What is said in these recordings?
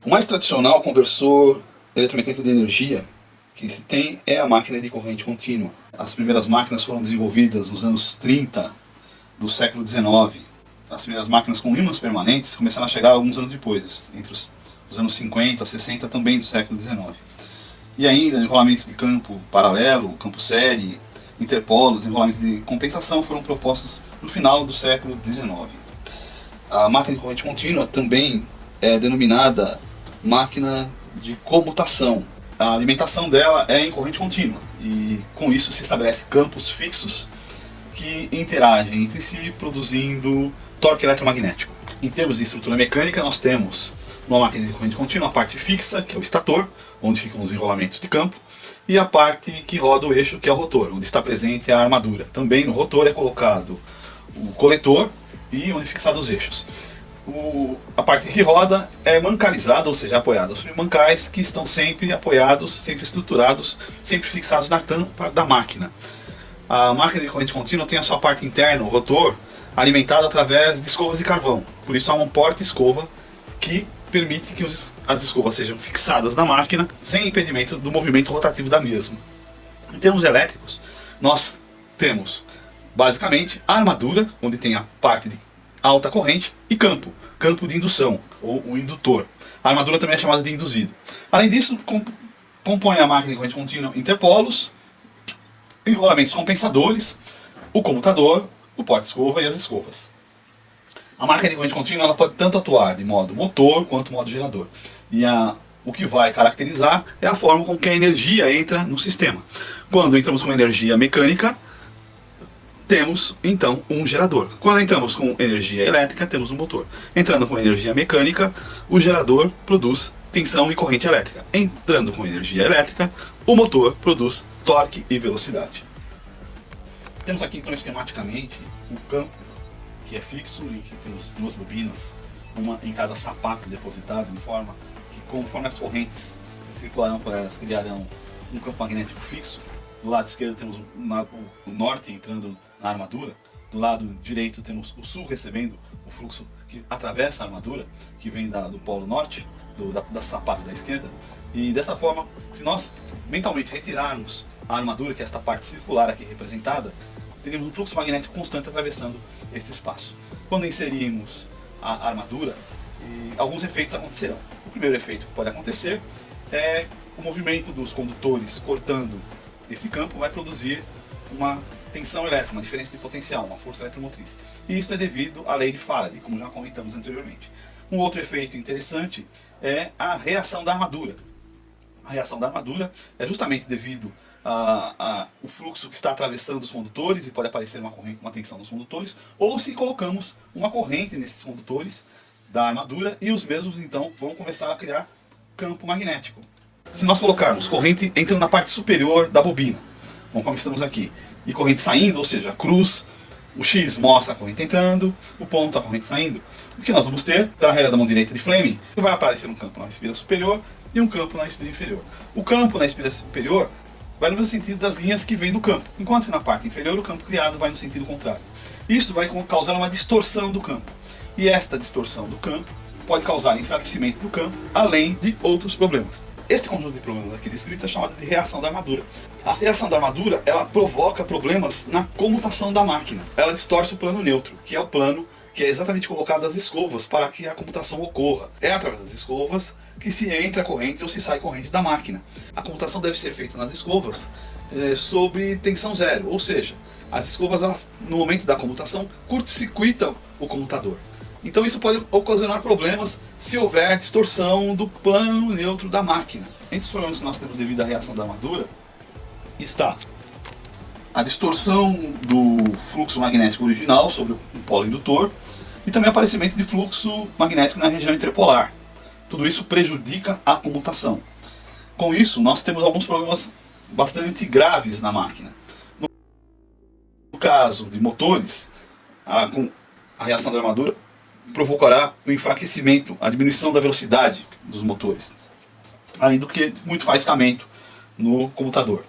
O mais tradicional conversor eletromecânico de energia que se tem é a máquina de corrente contínua. As primeiras máquinas foram desenvolvidas nos anos 30 do século XIX. As primeiras máquinas com ímãs permanentes começaram a chegar alguns anos depois, entre os anos 50, 60 também do século XIX. E ainda enrolamentos de campo paralelo, campo série, interpolos, enrolamentos de compensação foram propostos no final do século XIX. A máquina de corrente contínua também é denominada máquina de comutação. A alimentação dela é em corrente contínua e com isso se estabelece campos fixos que interagem entre si produzindo torque eletromagnético. Em termos de estrutura mecânica, nós temos uma máquina de corrente contínua a parte fixa, que é o estator, onde ficam os enrolamentos de campo, e a parte que roda o eixo, que é o rotor, onde está presente a armadura. Também no rotor é colocado o coletor e onde fixados os eixos. A parte que roda é mancalizada, ou seja, apoiada sobre mancais que estão sempre apoiados, sempre estruturados, sempre fixados na tampa da máquina. A máquina de corrente contínua tem a sua parte interna, o rotor, alimentado através de escovas de carvão. Por isso há um porta-escova que permite que as escovas sejam fixadas na máquina sem impedimento do movimento rotativo da mesma. Em termos elétricos, nós temos basicamente a armadura, onde tem a parte de alta corrente, e campo de indução, ou o indutor. A armadura também é chamada de induzido. Além disso, compõe a máquina de corrente contínua interpolos, enrolamentos compensadores, o comutador, o porta-escova e as escovas. A máquina de corrente contínua ela pode tanto atuar de modo motor quanto modo gerador. E o que vai caracterizar é a forma com que a energia entra no sistema. Quando entramos com energia mecânica, temos então um gerador. Quando entramos com energia elétrica, temos um motor. Entrando com energia mecânica, o gerador produz tensão e corrente elétrica. Entrando com energia elétrica, o motor produz torque e velocidade. Temos aqui então esquematicamente um campo que é fixo, em que temos duas bobinas, uma em cada sapato depositado, de forma que conforme as correntes circularão por elas, criarão um campo magnético fixo. Do lado esquerdo temos o norte entrando na armadura, do lado direito temos o sul recebendo o fluxo que atravessa a armadura, que vem do polo norte, da sapata da esquerda. E dessa forma, se nós mentalmente retirarmos a armadura, que é esta parte circular aqui representada, teríamos um fluxo magnético constante atravessando este espaço. Quando inserirmos a armadura, alguns efeitos acontecerão. O primeiro efeito que pode acontecer é o movimento dos condutores cortando esse campo vai produzir uma tensão elétrica, uma diferença de potencial, uma força eletromotriz. E isso é devido à lei de Faraday, como já comentamos anteriormente. Um outro efeito interessante é a reação da armadura. A reação da armadura é justamente devido ao fluxo que está atravessando os condutores, e pode aparecer uma tensão nos condutores, ou se colocamos uma corrente nesses condutores da armadura, e os mesmos então vão começar a criar campo magnético. Se nós colocarmos corrente entrando na parte superior da bobina, como estamos aqui, e corrente saindo, ou seja, a cruz, o X mostra a corrente entrando, o ponto a corrente saindo, o que nós vamos ter, pela regra da mão direita de Fleming, vai aparecer um campo na espira superior e um campo na espira inferior. O campo na espira superior vai no mesmo sentido das linhas que vêm do campo, enquanto que na parte inferior o campo criado vai no sentido contrário. Isso vai causar uma distorção do campo, e esta distorção do campo pode causar enfraquecimento do campo, além de outros problemas. Este conjunto de problemas aqui descrito é chamado de reação da armadura. A reação da armadura ela provoca problemas na comutação da máquina. Ela distorce o plano neutro, que é o plano que é exatamente colocado as escovas para que a comutação ocorra. É através das escovas que se entra corrente ou se sai corrente da máquina. A comutação deve ser feita nas escovas sob tensão zero, ou seja, as escovas elas, no momento da comutação curto-circuitam o comutador. Então isso pode ocasionar problemas se houver distorção do plano neutro da máquina. Entre os problemas que nós temos devido à reação da armadura está a distorção do fluxo magnético original sobre o polo indutor e também o aparecimento de fluxo magnético na região interpolar. Tudo isso prejudica a comutação. Com isso, nós temos alguns problemas bastante graves na máquina. No caso de motores, a reação da armadura provocará o enfraquecimento, a diminuição da velocidade dos motores, além do que muito faiscamento no computador.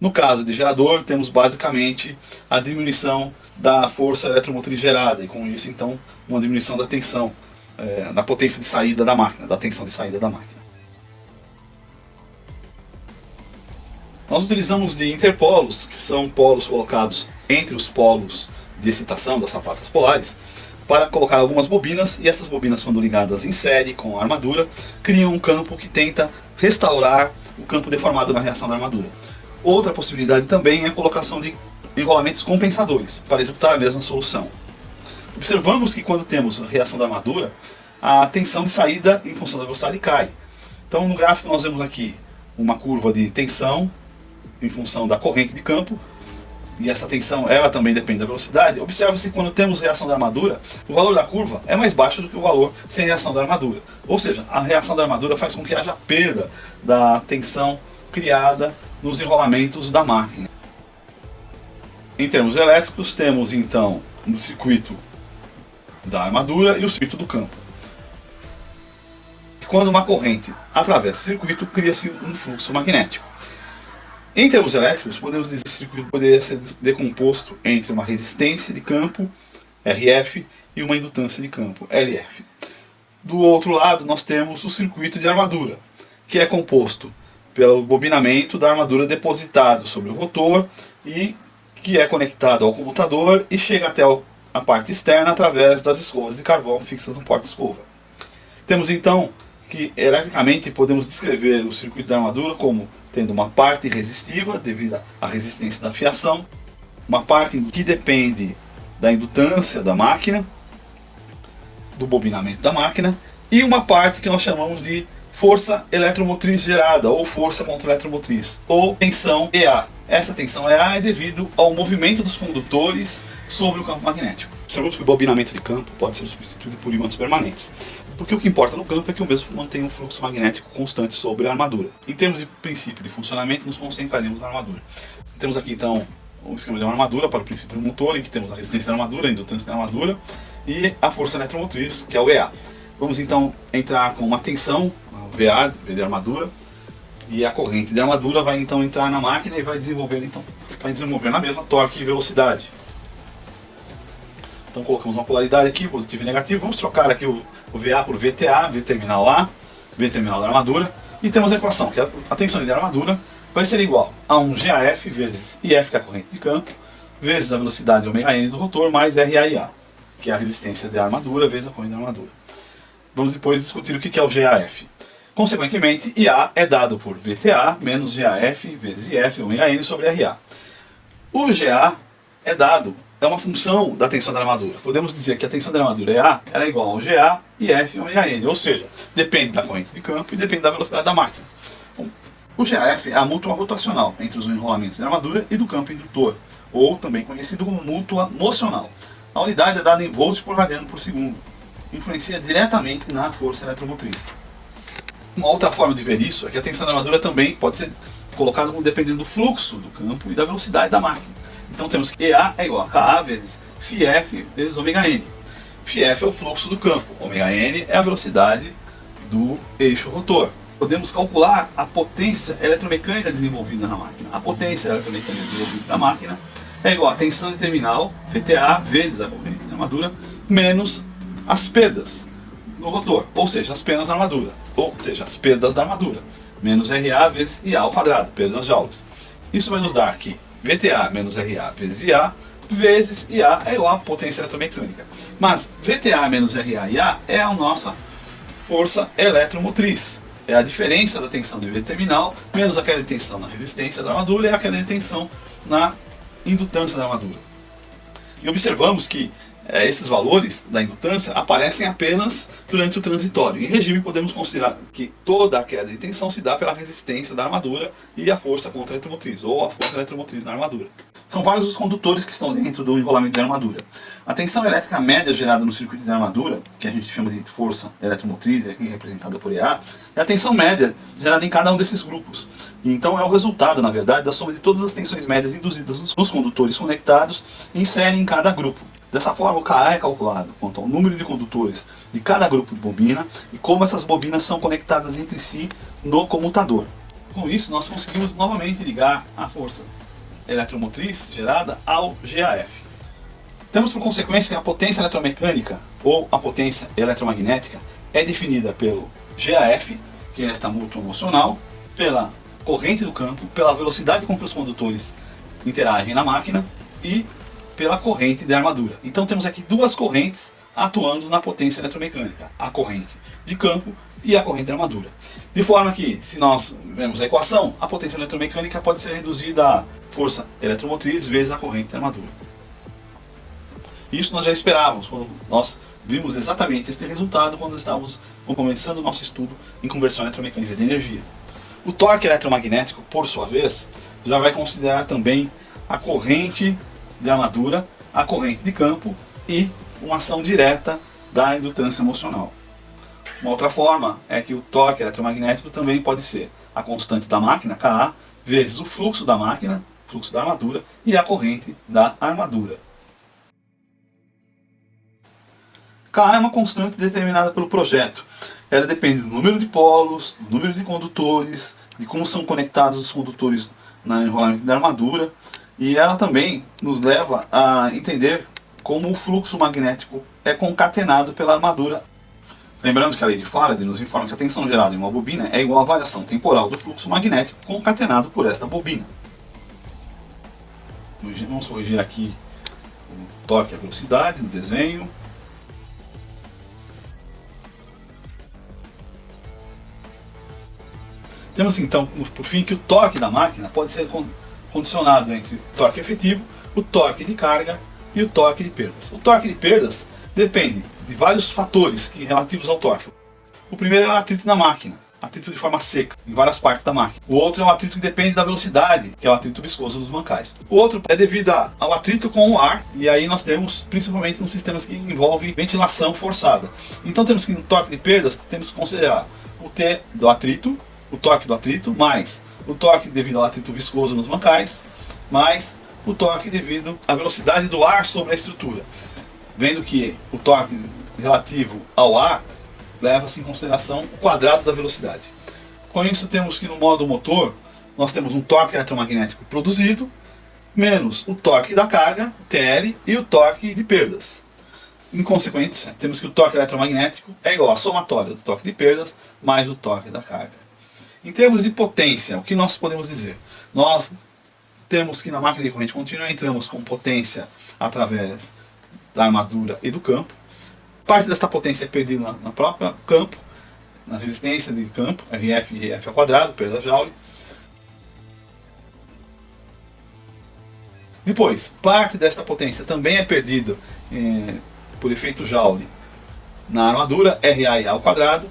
No caso de gerador, temos basicamente a diminuição da força eletromotriz gerada, e com isso então uma diminuição da tensão na potência de saída da máquina, da tensão de saída da máquina. Nós utilizamos de interpolos, que são polos colocados entre os polos de excitação das sapatas polares, para colocar algumas bobinas, e essas bobinas, quando ligadas em série com a armadura, criam um campo que tenta restaurar o campo deformado na reação da armadura. Outra possibilidade também é a colocação de enrolamentos compensadores, para executar a mesma solução. Observamos que quando temos a reação da armadura, a tensão de saída em função da velocidade cai. Então no gráfico nós vemos aqui uma curva de tensão em função da corrente de campo, e essa tensão ela também depende da velocidade. Observa-se que quando temos reação da armadura, o valor da curva é mais baixo do que o valor sem reação da armadura. Ou seja, a reação da armadura faz com que haja perda da tensão criada nos enrolamentos da máquina. Em termos elétricos, temos então o circuito da armadura e o circuito do campo. Quando uma corrente atravessa o circuito, cria-se um fluxo magnético. Em termos elétricos, podemos dizer que o circuito poderia ser decomposto entre uma resistência de campo, RF, e uma indutância de campo, LF. Do outro lado, nós temos o circuito de armadura, que é composto pelo bobinamento da armadura depositado sobre o rotor e que é conectado ao comutador e chega até a parte externa através das escovas de carvão fixas no porta-escova. Temos então que, eletricamente, podemos descrever o circuito da armadura como tendo uma parte resistiva, devido à resistência da fiação, uma parte que depende da indutância da máquina, do bobinamento da máquina, e uma parte que nós chamamos de força eletromotriz gerada, ou força contra-eletromotriz, ou tensão EA. Essa tensão EA é devido ao movimento dos condutores sobre o campo magnético. Observamos que o bobinamento de campo pode ser substituído por ímãs permanentes, porque o que importa no campo é que o mesmo mantém um fluxo magnético constante sobre a armadura. Em termos de princípio de funcionamento, nos concentraremos na armadura. Temos aqui então o esquema de uma armadura para o princípio do motor, em que temos a resistência da armadura, a indutância da armadura e a força eletromotriz, que é o EA. Vamos então entrar com uma tensão, a VA, V de armadura, e a corrente de armadura vai então entrar na máquina e vai desenvolver na mesma torque e velocidade. Então colocamos uma polaridade aqui, positivo e negativo. Vamos trocar aqui o VA por VTA, V terminal A, V terminal da armadura, e temos a equação que a tensão de armadura vai ser igual a um GAF vezes IF, que é a corrente de campo, vezes a velocidade ômega-n do rotor, mais RAIA, que é a resistência da armadura, vezes a corrente da armadura. Vamos depois discutir o que é o GAF. Consequentemente, IA é dado por VTA menos GAF vezes IF ômega-n sobre RA. O GA é dado, é uma função da tensão da armadura. Podemos dizer que a tensão da armadura EA é igual ao GA e F ômega-n, ou seja, depende da corrente de campo e depende da velocidade da máquina. Bom, o GAF é a mútua rotacional entre os enrolamentos da armadura e do campo indutor, ou também conhecido como mútua mocional. A unidade é dada em volts por radiano por segundo. Influencia diretamente na força eletromotriz. Uma outra forma de ver isso é que a tensão da armadura também pode ser colocada como dependendo do fluxo do campo e da velocidade da máquina. Então temos que EA é igual a KA vezes φF vezes ômega-n. φF é o fluxo do campo, ômega-n é a velocidade do eixo rotor. Podemos calcular a potência eletromecânica desenvolvida na máquina. A potência eletromecânica desenvolvida na máquina é igual a tensão de terminal, VTA, vezes a corrente de armadura, menos as perdas no rotor, ou seja, as perdas da armadura, ou seja, as perdas da armadura, menos RA vezes IA ao quadrado, perdas joules. Isso vai nos dar aqui VTA menos RA vezes IA, vezes IA é igual a potência eletromecânica. Mas VTA menos RA e IA é a nossa força eletromotriz. É a diferença da tensão de V terminal menos aquela de tensão na resistência da armadura e aquela de tensão na indutância da armadura. E observamos que esses valores da indutância aparecem apenas durante o transitório. Em regime, podemos considerar que toda a queda de tensão se dá pela resistência da armadura e a força contra-eletromotriz, ou a força eletromotriz na armadura. São vários os condutores que estão dentro do enrolamento da armadura. A tensão elétrica média gerada no circuito da armadura, que a gente chama de força eletromotriz, aqui representada por EA, é a tensão média gerada em cada um desses grupos. E então é o resultado, na verdade, da soma de todas as tensões médias induzidas nos condutores conectados em série em cada grupo. Dessa forma, o KA é calculado quanto ao número de condutores de cada grupo de bobina e como essas bobinas são conectadas entre si no comutador. Com isso, nós conseguimos novamente ligar a força eletromotriz gerada ao GAF. Temos por consequência que a potência eletromecânica ou a potência eletromagnética é definida pelo GAF, que é esta múltipla mocional, pela corrente do campo, pela velocidade com que os condutores interagem na máquina e pela corrente de armadura. Então temos aqui duas correntes atuando na potência eletromecânica, a corrente de campo e a corrente de armadura. De forma que, se nós vemos a equação, a potência eletromecânica pode ser reduzida a força eletromotriz vezes a corrente de armadura. Isso nós já esperávamos, quando nós vimos exatamente este resultado quando estávamos começando o nosso estudo em conversão eletromecânica de energia. O torque eletromagnético, por sua vez, já vai considerar também a corrente de armadura, a corrente de campo e uma ação direta da indutância mocional. Uma outra forma é que o torque eletromagnético também pode ser a constante da máquina, Ka, vezes o fluxo da máquina, fluxo da armadura, e a corrente da armadura. Ka é uma constante determinada pelo projeto. Ela depende do número de polos, do número de condutores, de como são conectados os condutores no enrolamento da armadura, e ela também nos leva a entender como o fluxo magnético é concatenado pela armadura. Lembrando que a lei de Faraday nos informa que a tensão gerada em uma bobina é igual à variação temporal do fluxo magnético concatenado por esta bobina. Vamos corrigir aqui o torque e a velocidade no desenho. Temos então, por fim, que o torque da máquina pode ser condicionado entre o torque efetivo, o torque de carga e o torque de perdas. O torque de perdas depende de vários fatores relativos ao torque. O primeiro é o atrito na máquina, atrito de forma seca, em várias partes da máquina. O outro é o atrito que depende da velocidade, que é o atrito viscoso dos mancais. O outro é devido ao atrito com o ar, e aí nós temos principalmente nos sistemas que envolvem ventilação forçada. Então temos que no torque de perdas, temos que considerar o T do atrito, o torque do atrito, mais o torque devido ao atrito viscoso nos mancais, mais o torque devido à velocidade do ar sobre a estrutura. Vendo que o torque relativo ao ar leva-se em consideração o quadrado da velocidade. Com isso temos que no modo motor, nós temos um torque eletromagnético produzido, menos o torque da carga, TL, e o torque de perdas. Em consequência, temos que o torque eletromagnético é igual à somatória do torque de perdas mais o torque da carga. Em termos de potência, o que nós podemos dizer? Nós temos que na máquina de corrente contínua entramos com potência através da armadura e do campo. Parte desta potência é perdida na própria campo, na resistência de campo, RF e RF ao quadrado, perda Joule. Depois, parte desta potência também é perdida por efeito Joule na armadura, RA ao quadrado.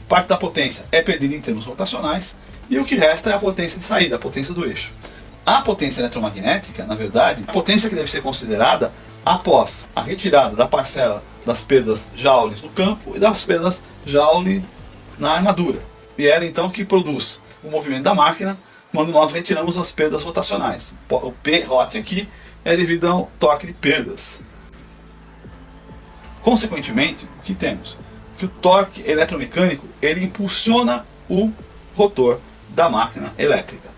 Parte da potência é perdida em termos rotacionais e o que resta é a potência de saída, a potência do eixo. A potência eletromagnética, na verdade, a potência que deve ser considerada após a retirada da parcela das perdas joules no campo e das perdas joule na armadura. E ela então que produz o movimento da máquina quando nós retiramos as perdas rotacionais. O P-ROT aqui é devido ao torque de perdas. Consequentemente, o que temos? Que o torque eletromecânico ele impulsiona o rotor da máquina elétrica.